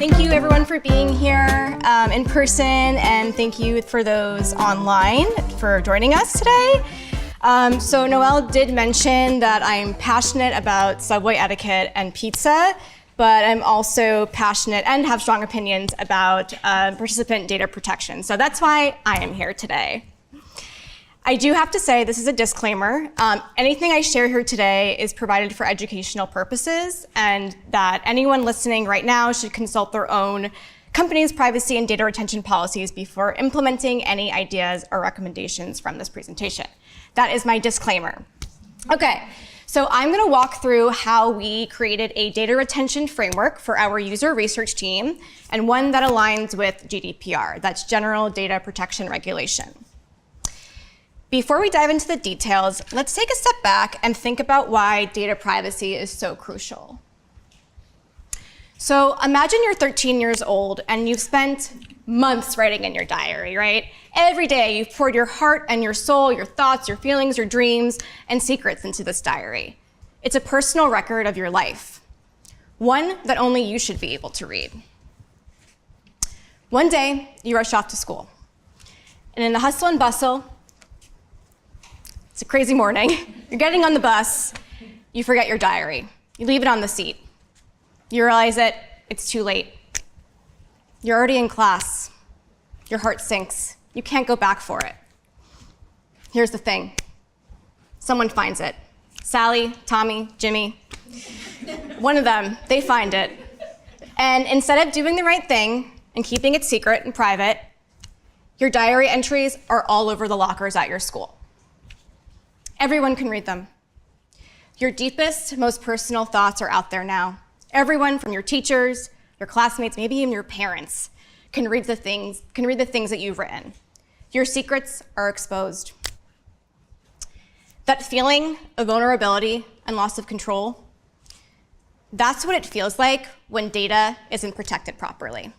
Thank you everyone for being here in person, and thank you for those online for joining us today. So Noelle did mention that I'm passionate about subway etiquette and pizza, but I'm also passionate and have strong opinions about participant data protection. So that's why I am here today. I do have to say, this is a disclaimer. Anything I share here today is provided for educational purposes, and that anyone listening right now should consult their own company's privacy and data retention policies before implementing any ideas or recommendations from this presentation. That is my disclaimer. Okay, so I'm gonna walk through how we created a data retention framework for our user research team, and one that aligns with GDPR, that's General Data Protection Regulation. Before we dive into the details, let's take a step back and think about why data privacy is so crucial. So imagine you're 13 years old and you've spent months writing in your diary, right? Every day you've poured your heart and your soul, your thoughts, your feelings, your dreams, and secrets into this diary. It's a personal record of your life, one that only you should be able to read. One day, you rush off to school, and in the hustle and bustle, it's a crazy morning. You're getting on the bus. You forget your diary. You leave it on the seat. You realize it's too late. You're already in class. Your heart sinks. You can't go back for it. Here's the thing. Someone finds it. Sally, Tommy, Jimmy. One of them, they find it. And instead of doing the right thing and keeping it secret and private, your diary entries are all over the lockers at your school. Everyone can read them. Your deepest, most personal thoughts are out there now. Everyone from your teachers, your classmates, maybe even your parents can read the things that you've written. Your secrets are exposed. That feeling of vulnerability and loss of control, that's what it feels like when data isn't protected properly.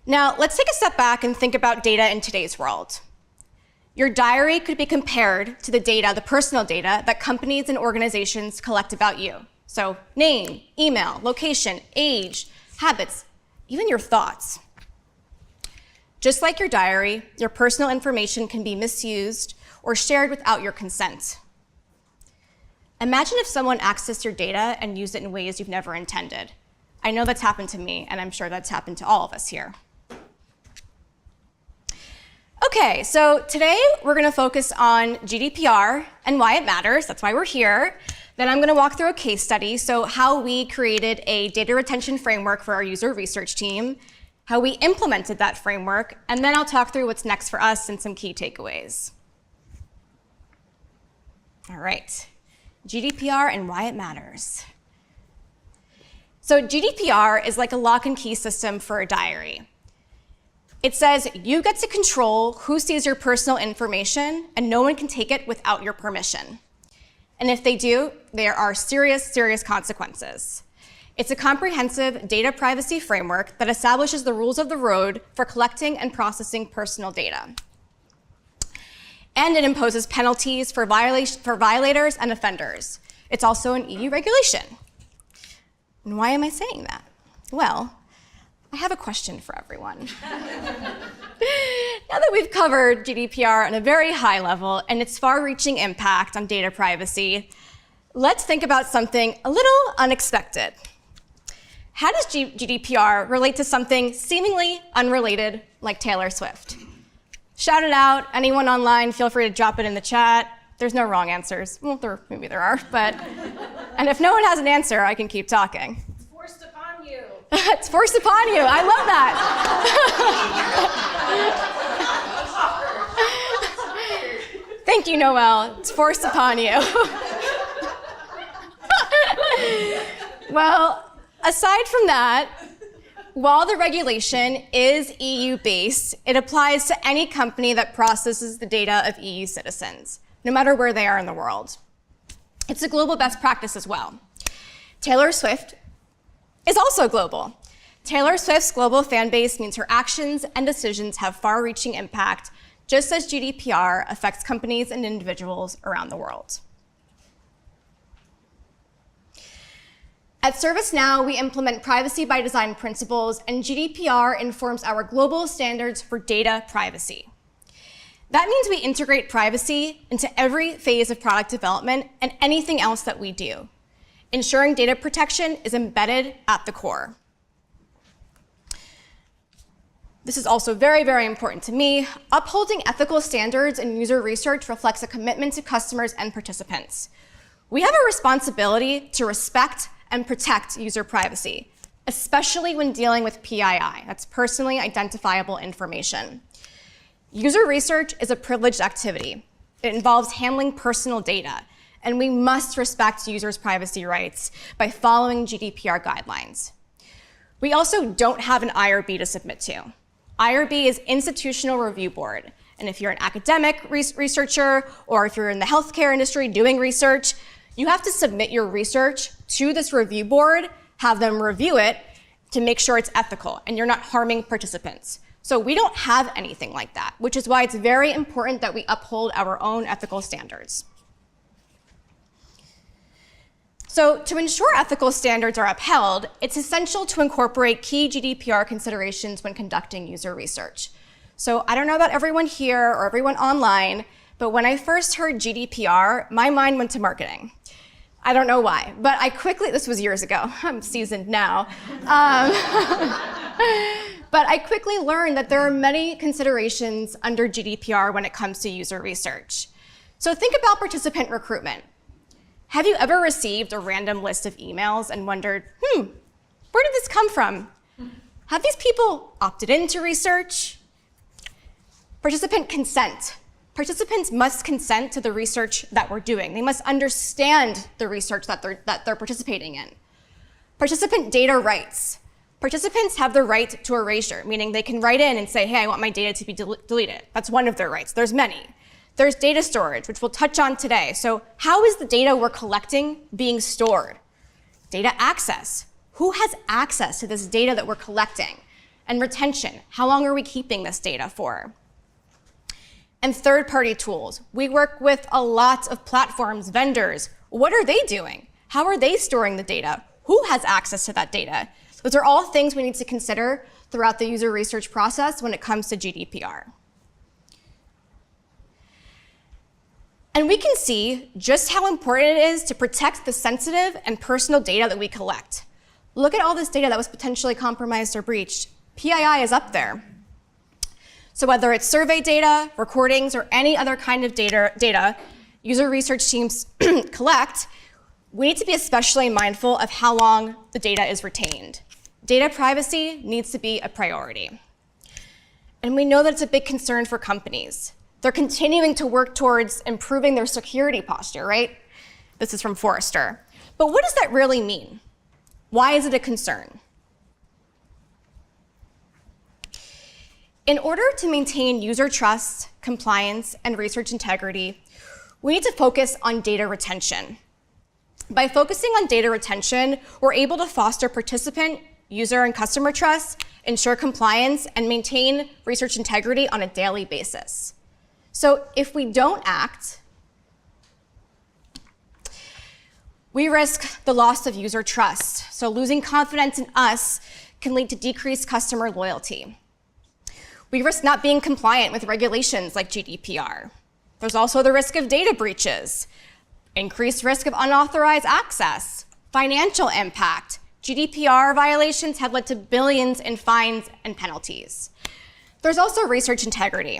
Now, let's take a step back and think about data in today's world. Your diary could be compared to the data, the personal data, that companies and organizations collect about you. So name, email, location, age, habits, even your thoughts. Just like your diary, your personal information can be misused or shared without your consent. Imagine if someone accessed your data and used it in ways you've never intended. I know that's happened to me, and I'm sure that's happened to all of us here. Okay, so today we're gonna focus on GDPR and why it matters. That's why we're here. Then I'm gonna walk through a case study, so how we created a data retention framework for our user research team, how we implemented that framework, and then I'll talk through what's next for us and some key takeaways. All right, GDPR and why it matters. So GDPR is like a lock and key system for a diary. It says you get to control who sees your personal information, and no one can take it without your permission. And if they do, there are serious, serious consequences. It's a comprehensive data privacy framework that establishes the rules of the road for collecting and processing personal data. And it imposes penalties for violators and offenders. It's also an EU regulation. And why am I saying that? Well, I have a question for everyone. Now that we've covered GDPR on a very high level and its far-reaching impact on data privacy, let's think about something a little unexpected. How does GDPR relate to something seemingly unrelated like Taylor Swift? Shout it out. Anyone online, feel free to drop it in the chat. There's no wrong answers. Well, maybe there are, but, and if no one has an answer, I can keep talking. It's forced upon you. I love that. Thank you, Noelle. It's forced upon you. Well, aside from that, while the regulation is EU-based, it applies to any company that processes the data of EU citizens, no matter where they are in the world. It's a global best practice as well. Taylor Swift is also global. Taylor Swift's global fan base means her actions and decisions have far-reaching impact, just as GDPR affects companies and individuals around the world. At ServiceNow, we implement privacy by design principles, and GDPR informs our global standards for data privacy. That means we integrate privacy into every phase of product development and anything else that we do. Ensuring data protection is embedded at the core. This is also very, very important to me. Upholding ethical standards in user research reflects a commitment to customers and participants. We have a responsibility to respect and protect user privacy, especially when dealing with PII, that's personally identifiable information. User research is a privileged activity. It involves handling personal data, and we must respect users' privacy rights by following GDPR guidelines. We also don't have an IRB to submit to. IRB is Institutional Review Board, and if you're an academic researcher or if you're in the healthcare industry doing research, you have to submit your research to this review board, have them review it to make sure it's ethical and you're not harming participants. So we don't have anything like that, which is why it's very important that we uphold our own ethical standards. So to ensure ethical standards are upheld, it's essential to incorporate key GDPR considerations when conducting user research. So I don't know about everyone here or everyone online, but when I first heard GDPR, my mind went to marketing. I don't know why, but this was years ago, I'm seasoned now. But I quickly learned that there are many considerations under GDPR when it comes to user research. So think about participant recruitment. Have you ever received a random list of emails and wondered, where did this come from? Have these people opted into research? Participant consent. Participants must consent to the research that we're doing. They must understand the research that they're participating in. Participant data rights. Participants have the right to erasure, meaning they can write in and say, hey, I want my data to be deleted. That's one of their rights. There's many. There's data storage, which we'll touch on today. So how is the data we're collecting being stored? Data access. Who has access to this data that we're collecting? And retention. How long are we keeping this data for? And third-party tools. We work with a lot of platforms, vendors. What are they doing? How are they storing the data? Who has access to that data? Those are all things we need to consider throughout the user research process when it comes to GDPR. And we can see just how important it is to protect the sensitive and personal data that we collect. Look at all this data that was potentially compromised or breached. PII is up there. So whether it's survey data, recordings, or any other kind of data user research teams collect, we need to be especially mindful of how long the data is retained. Data privacy needs to be a priority. And we know that it's a big concern for companies. They're continuing to work towards improving their security posture, right? This is from Forrester. But what does that really mean? Why is it a concern? In order to maintain user trust, compliance, and research integrity, we need to focus on data retention. By focusing on data retention, we're able to foster participant, user, and customer trust, ensure compliance, and maintain research integrity on a daily basis. So if we don't act, we risk the loss of user trust. So losing confidence in us can lead to decreased customer loyalty. We risk not being compliant with regulations like GDPR. There's also the risk of data breaches, increased risk of unauthorized access, financial impact. GDPR violations have led to billions in fines and penalties. There's also research integrity.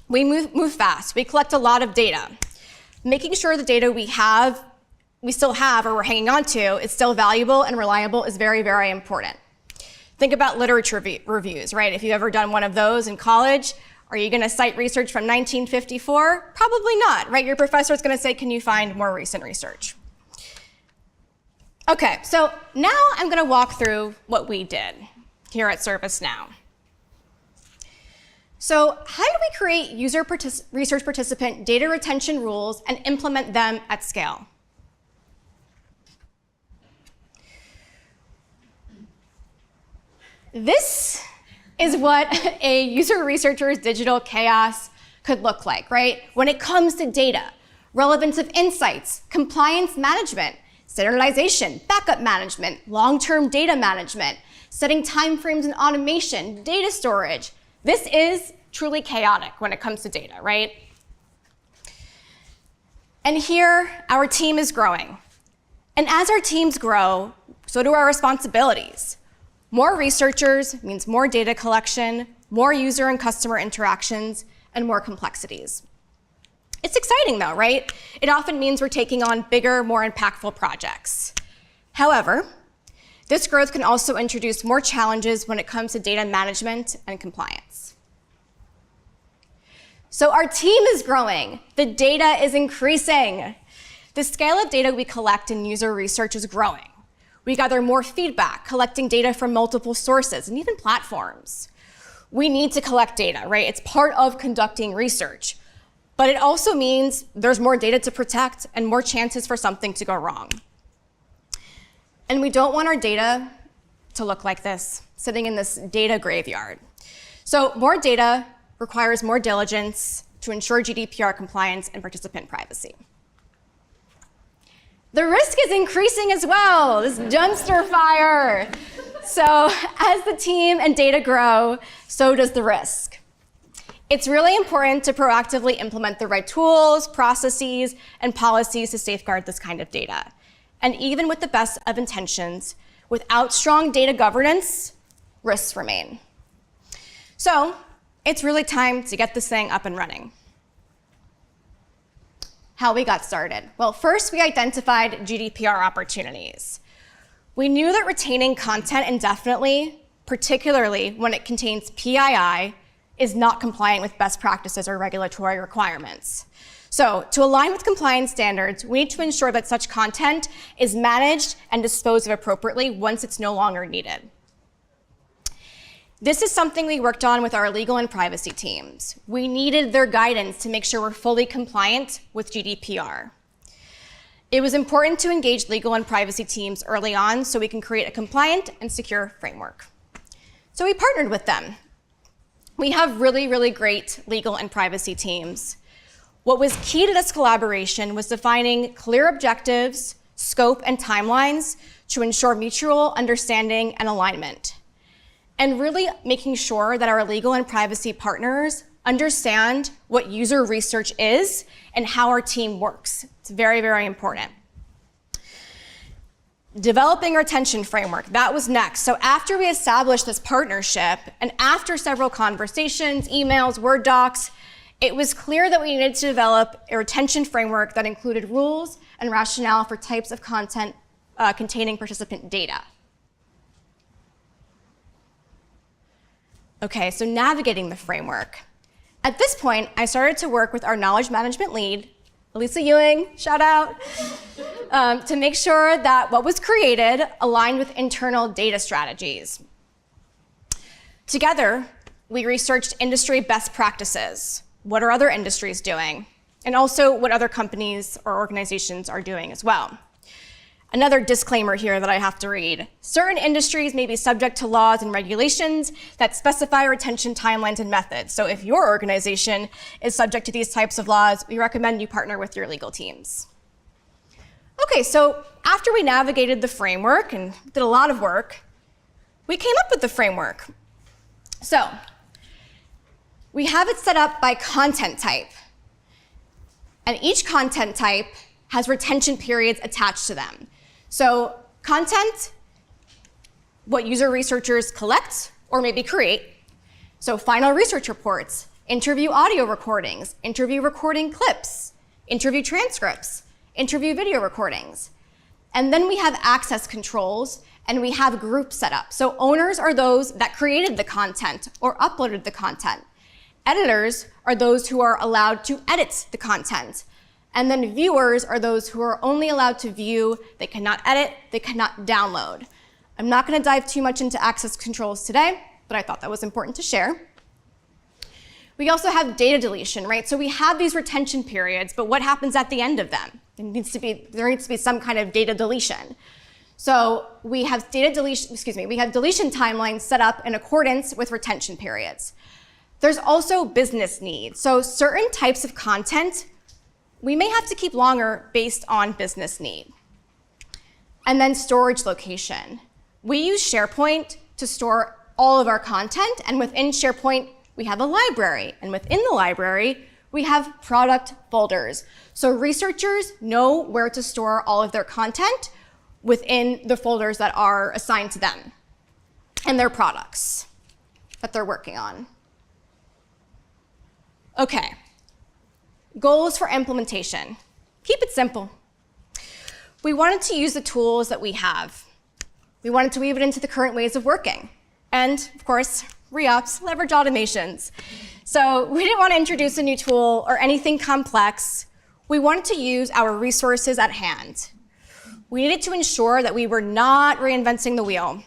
We move fast. We collect a lot of data. Making sure the data we still have, or we're hanging on to, is still valuable and reliable is very, very important. Think about literature reviews, right? If you've ever done one of those in college, are you going to cite research from 1954? Probably not, right? Your professor is going to say, can you find more recent research? Okay, so now I'm going to walk through what we did here at ServiceNow. So how do we create user research participant data retention rules and implement them at scale? This is what a user researcher's digital chaos could look like, right? When it comes to data, relevance of insights, compliance management, standardization, backup management, long-term data management, setting timeframes and automation, data storage. This is truly chaotic when it comes to data, right? And here, our team is growing. And as our teams grow, so do our responsibilities. More researchers means more data collection, more user and customer interactions, and more complexities. It's exciting though, right? It often means we're taking on bigger, more impactful projects. However, this growth can also introduce more challenges when it comes to data management and compliance. So our team is growing. The data is increasing. The scale of data we collect in user research is growing. We gather more feedback, collecting data from multiple sources and even platforms. We need to collect data, right? It's part of conducting research. But it also means there's more data to protect and more chances for something to go wrong. And we don't want our data to look like this, sitting in this data graveyard. So more data requires more diligence to ensure GDPR compliance and participant privacy. The risk is increasing as well, this dumpster fire. So as the team and data grow, so does the risk. It's really important to proactively implement the right tools, processes, and policies to safeguard this kind of data. And even with the best of intentions, without strong data governance, risks remain. So it's really time to get this thing up and running. How we got started. Well, first we identified GDPR opportunities. We knew that retaining content indefinitely, particularly when it contains PII, is not compliant with best practices or regulatory requirements. So to align with compliance standards, we need to ensure that such content is managed and disposed of appropriately once it's no longer needed. This is something we worked on with our legal and privacy teams. We needed their guidance to make sure we're fully compliant with GDPR. It was important to engage legal and privacy teams early on so we can create a compliant and secure framework. So we partnered with them. We have really, really great legal and privacy teams. What was key to this collaboration was defining clear objectives, scope, and timelines to ensure mutual understanding and alignment, and really making sure that our legal and privacy partners understand what user research is and how our team works. It's very, very important. Developing our retention framework, that was next. So after we established this partnership, and after several conversations, emails, Word docs, it was clear that we needed to develop a retention framework that included rules and rationale for types of content containing participant data. Okay, so navigating the framework. At this point, I started to work with our knowledge management lead, Elisa Ewing, shout out, to make sure that what was created aligned with internal data strategies. Together, we researched industry best practices. What are other industries doing? And also what other companies or organizations are doing as well. Another disclaimer here that I have to read. Certain industries may be subject to laws and regulations that specify retention timelines and methods. So if your organization is subject to these types of laws, we recommend you partner with your legal teams. Okay, so after we navigated the framework and did a lot of work, we came up with the framework. So we have it set up by content type. And each content type has retention periods attached to them. So content, what user researchers collect or maybe create. So final research reports, interview audio recordings, interview recording clips, interview transcripts, interview video recordings. And then we have access controls and we have groups set up. So owners are those that created the content or uploaded the content. Editors are those who are allowed to edit the content. And then viewers are those who are only allowed to view, they cannot edit, they cannot download. I'm not going to dive too much into access controls today, but I thought that was important to share. We also have data deletion, right? So we have these retention periods, but what happens at the end of them? There needs to be some kind of data deletion. So we have deletion timelines set up in accordance with retention periods. There's also business needs. So certain types of content we may have to keep longer based on business need. And then storage location. We use SharePoint to store all of our content, and within SharePoint, we have a library, and within the library, we have product folders. So researchers know where to store all of their content within the folders that are assigned to them and their products that they're working on. Okay, goals for implementation. Keep it simple. We wanted to use the tools that we have. We wanted to weave it into the current ways of working. And of course, re-ops, leverage automations. So we didn't want to introduce a new tool or anything complex. We wanted to use our resources at hand. We needed to ensure that we were not reinventing the wheel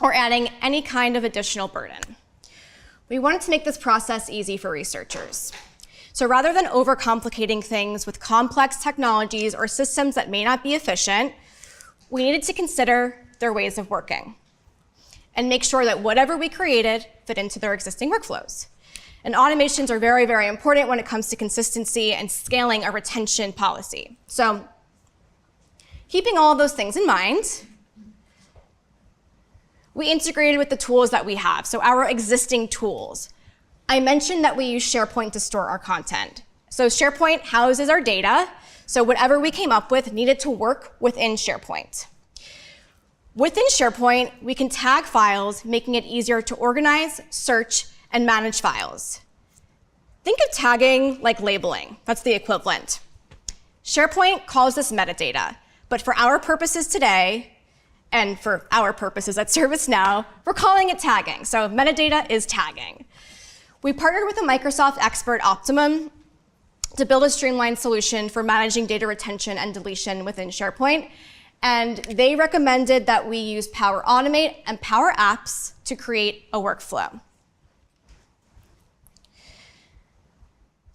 or adding any kind of additional burden. We wanted to make this process easy for researchers. So rather than overcomplicating things with complex technologies or systems that may not be efficient, we needed to consider their ways of working and make sure that whatever we created fit into their existing workflows. And automations are very, very important when it comes to consistency and scaling a retention policy. So keeping all of those things in mind, we integrated with the tools that we have, so our existing tools. I mentioned that we use SharePoint to store our content. So SharePoint houses our data, so whatever we came up with needed to work within SharePoint. Within SharePoint, we can tag files, making it easier to organize, search, and manage files. Think of tagging like labeling. That's the equivalent. SharePoint calls this metadata, but for our purposes today, and for our purposes at ServiceNow, we're calling it tagging. So metadata is tagging. We partnered with a Microsoft expert, Optimum, to build a streamlined solution for managing data retention and deletion within SharePoint. And they recommended that we use Power Automate and Power Apps to create a workflow.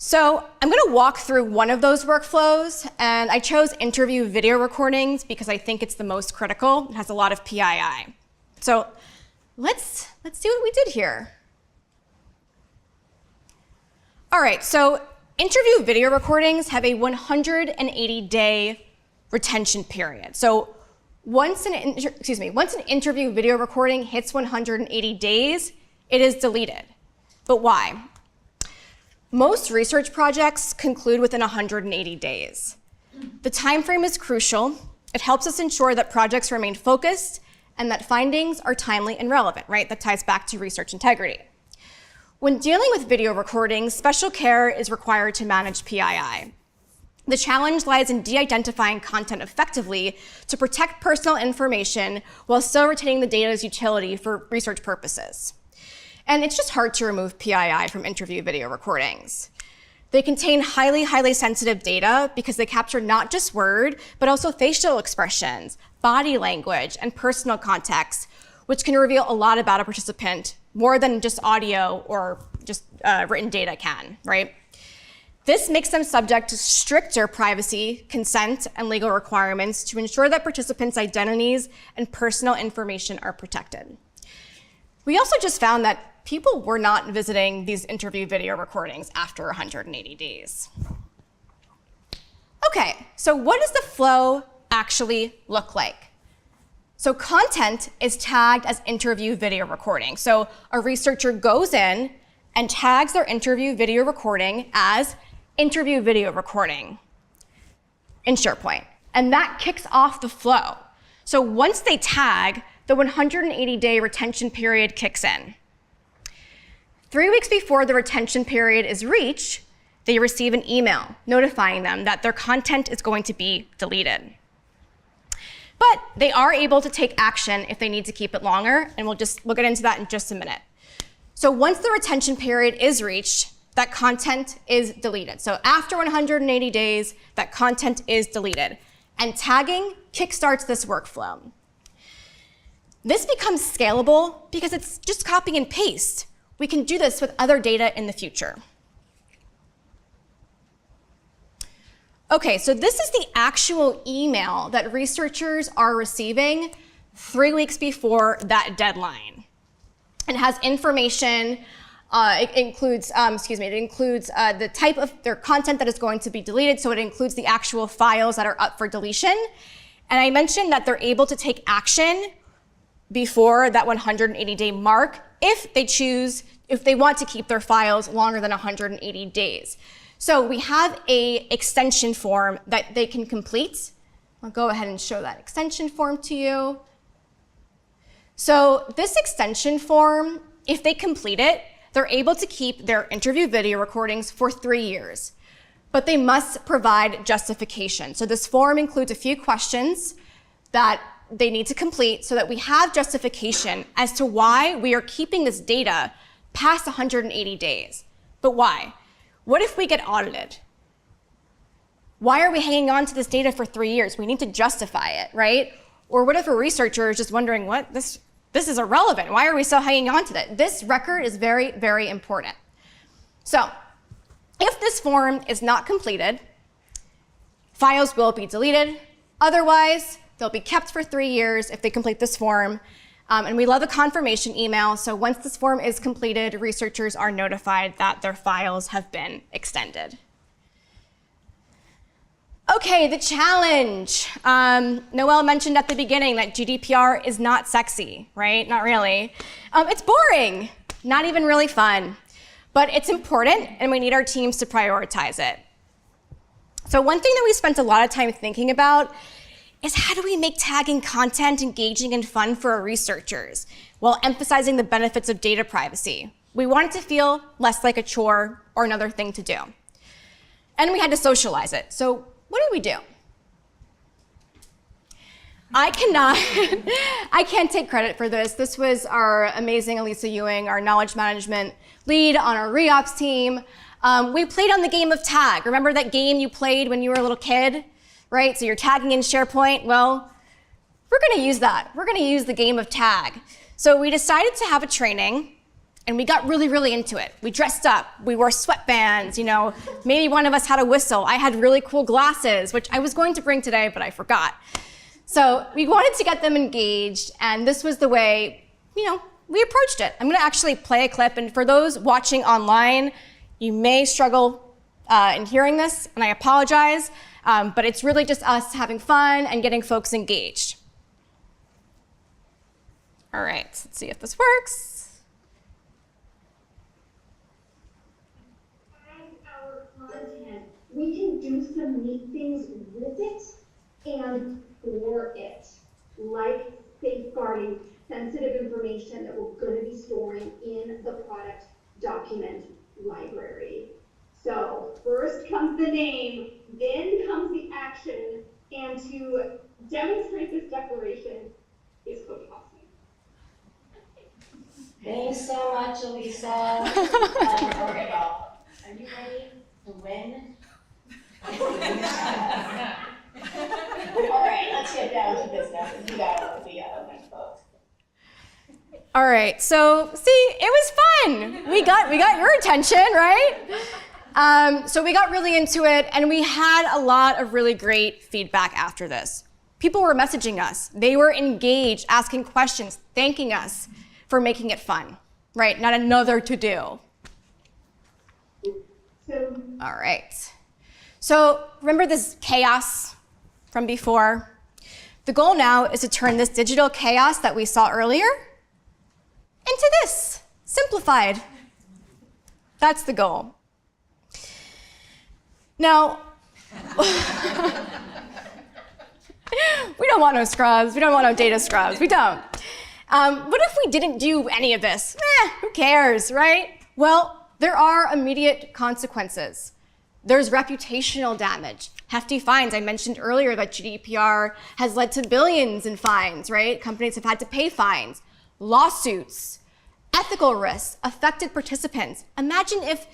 So I'm going to walk through one of those workflows, and I chose interview video recordings because I think it's the most critical. It has a lot of PII. So let's see what we did here. All right, so interview video recordings have a 180-day retention period. So once an interview video recording hits 180 days, it is deleted. But why? Most research projects conclude within 180 days. The time frame is crucial. It helps us ensure that projects remain focused and that findings are timely and relevant, right? That ties back to research integrity. When dealing with video recordings, special care is required to manage PII. The challenge lies in de-identifying content effectively to protect personal information while still retaining the data's utility for research purposes. And it's just hard to remove PII from interview video recordings. They contain highly sensitive data because they capture not just word, but also facial expressions, body language, and personal context, which can reveal a lot about a participant, more than just audio or just written data can, right? This makes them subject to stricter privacy, consent, and legal requirements to ensure that participants' identities and personal information are protected. We also just found that people were not visiting these interview video recordings after 180 days. Okay, so what does the flow actually look like? So content is tagged as interview video recording. So a researcher goes in and tags their interview video recording as interview video recording in SharePoint. And that kicks off the flow. So once they tag, the 180-day retention period kicks in. 3 weeks before the retention period is reached, they receive an email notifying them that their content is going to be deleted. But they are able to take action if they need to keep it longer, and we'll get into that in just a minute. So once the retention period is reached, that content is deleted. So after 180 days, that content is deleted. And tagging kickstarts this workflow. This becomes scalable because it's just copy and paste. We can do this with other data in the future. Okay, so this is the actual email that researchers are receiving 3 weeks before that deadline. It has information, it includes the type of their content that is going to be deleted, so it includes the actual files that are up for deletion. And I mentioned that they're able to take action before that 180-day mark if they want to keep their files longer than 180 days. So we have a extension form that they can complete. I'll go ahead and show that extension form to you. So this extension form, if they complete it, they're able to keep their interview video recordings for 3 years. But they must provide justification. So this form includes a few questions that they need to complete so that we have justification as to why we are keeping this data past 180 days. But why? What if we get audited? Why are we hanging on to this data for 3 years? We need to justify it, right? Or what if a researcher is just wondering, what, this is irrelevant. Why are we still hanging on to that? This record is very, very important. So if this form is not completed, files will be deleted. Otherwise, they'll be kept for 3 years if they complete this form. And we love a confirmation email. So once this form is completed, researchers are notified that their files have been extended. Okay, the challenge. Noelle mentioned at the beginning that GDPR is not sexy, right? Not really. It's boring, not even really fun. But it's important, and we need our teams to prioritize it. So one thing that we spent a lot of time thinking about is how do we make tagging content engaging and fun for our researchers while emphasizing the benefits of data privacy? We want it to feel less like a chore or another thing to do. And we had to socialize it. So what did we do? I can't take credit for this. This was our amazing Elisa Ewing, our knowledge management lead on our reops team. We played on the game of tag. Remember that game you played when you were a little kid? Right? So you're tagging in SharePoint. Well, we're going to use that. We're going to use the game of tag. So we decided to have a training, and we got really, really into it. We dressed up. We wore sweatbands. You know, maybe one of us had a whistle. I had really cool glasses, which I was going to bring today, but I forgot. So we wanted to get them engaged, and this was the way, we approached it. I'm going to actually play a clip, and for those watching online, you may struggle in hearing this, and I apologize. But it's really just us having fun and getting folks engaged. All right, let's see if this works. As our content, we can do some neat things with it and for it, like safeguarding sensitive information that we're going to be storing in the product document library. So first comes the name, then comes the action, and to demonstrate this declaration is Coach Austen. Thanks so much, Elisa. Are you ready to win? All right, let's get down to business. You gotta win, folks. All right, so see, it was fun. We got your attention, right? So we got really into it, and we had a lot of really great feedback after this. People were messaging us. They were engaged, asking questions, thanking us for making it fun, right? Not another to-do. All right. So remember this chaos from before? The goal now is to turn this digital chaos that we saw earlier into this, simplified. That's the goal. Now, we don't want no scrubs. We don't want no data scrubs. We don't. What if we didn't do any of this? Who cares, right? Well, there are immediate consequences. There's reputational damage, hefty fines. I mentioned earlier that GDPR has led to billions in fines, right? Companies have had to pay fines, lawsuits, ethical risks, affected participants. Imagine if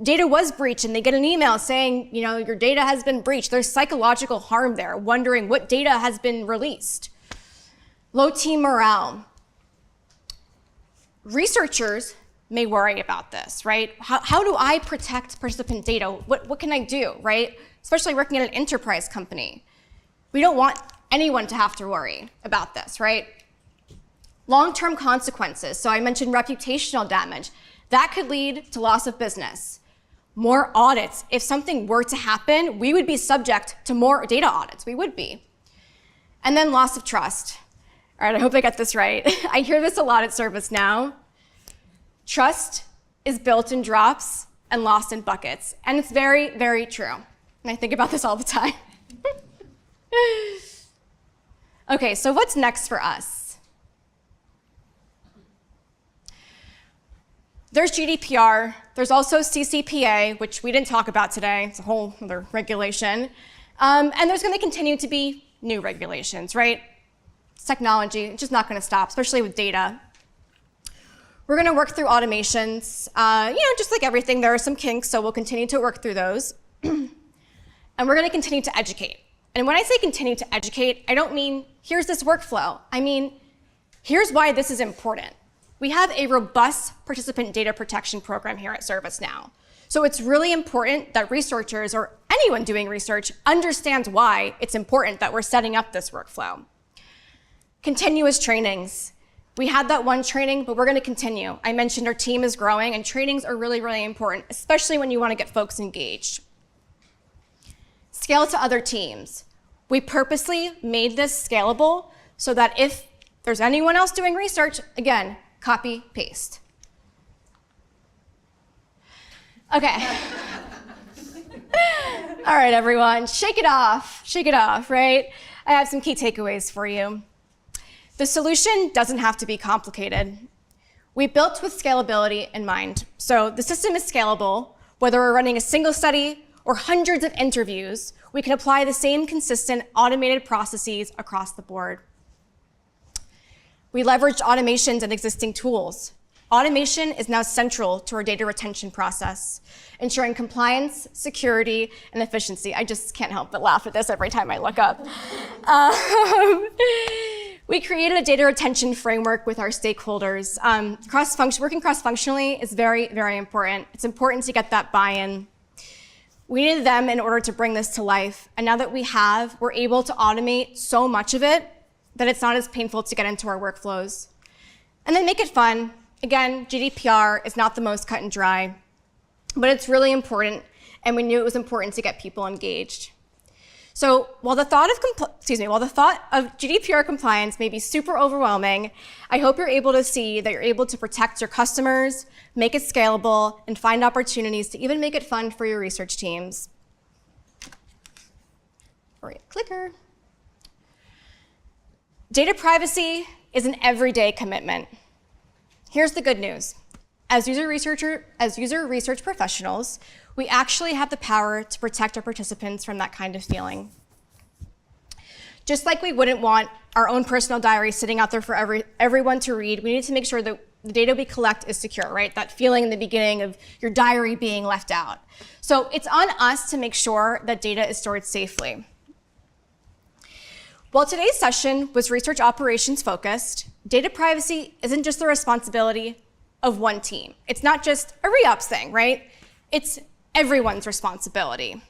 data was breached and they get an email saying, your data has been breached. There's psychological harm there, wondering what data has been released. Low team morale. Researchers may worry about this, right? How do I protect participant data? What can I do, right? Especially working at an enterprise company. We don't want anyone to have to worry about this, right? Long-term consequences. So I mentioned reputational damage. That could lead to loss of business. More audits. If something were to happen, we would be subject to more data audits. We would be. And then loss of trust. All right, I hope I got this right. I hear this a lot at ServiceNow. Trust is built in drops and lost in buckets. And it's very, very true. And I think about this all the time. Okay, so what's next for us? There's GDPR. There's also CCPA, which we didn't talk about today. It's a whole other regulation. And there's going to continue to be new regulations, right? It's technology. It's just not going to stop, especially with data. We're going to work through automations. Just like everything, there are some kinks, so we'll continue to work through those. And we're going to continue to educate. And when I say continue to educate, I don't mean here's this workflow. I mean, here's why this is important. We have a robust participant data protection program here at ServiceNow. So it's really important that researchers or anyone doing research understands why it's important that we're setting up this workflow. Continuous trainings. We had that one training, but we're going to continue. I mentioned our team is growing, and trainings are really, really important, especially when you want to get folks engaged. Scale to other teams. We purposely made this scalable so that if there's anyone else doing research, again, copy, paste. Okay. All right, everyone, shake it off, right? I have some key takeaways for you. The solution doesn't have to be complicated. We built with scalability in mind. So the system is scalable. Whether we're running a single study or hundreds of interviews, we can apply the same consistent automated processes across the board. We leveraged automations and existing tools. Automation is now central to our data retention process, ensuring compliance, security, and efficiency. I just can't help but laugh at this every time I look up. We created a data retention framework with our stakeholders. Working cross-functionally is very, very important. It's important to get that buy-in. We needed them in order to bring this to life. And now that we're able to automate so much of it that it's not as painful to get into our workflows. And then make it fun. Again, GDPR is not the most cut and dry, but it's really important, and we knew it was important to get people engaged. So while the thought of GDPR compliance may be super overwhelming, I hope you're able to see that you're able to protect your customers, make it scalable, and find opportunities to even make it fun for your research teams. All right, clicker. Data privacy is an everyday commitment. Here's the good news. As user research professionals, we actually have the power to protect our participants from that kind of feeling. Just like we wouldn't want our own personal diary sitting out there for everyone to read, we need to make sure that the data we collect is secure, right? That feeling in the beginning of your diary being left out. So it's on us to make sure that data is stored safely. While today's session was research operations focused, data privacy isn't just the responsibility of one team. It's not just a re-ops thing, right? It's everyone's responsibility.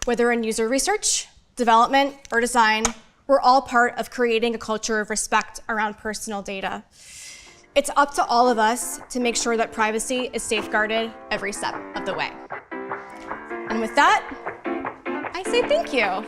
Whether in user research, development, or design, we're all part of creating a culture of respect around personal data. It's up to all of us to make sure that privacy is safeguarded every step of the way. And with that, I say thank you.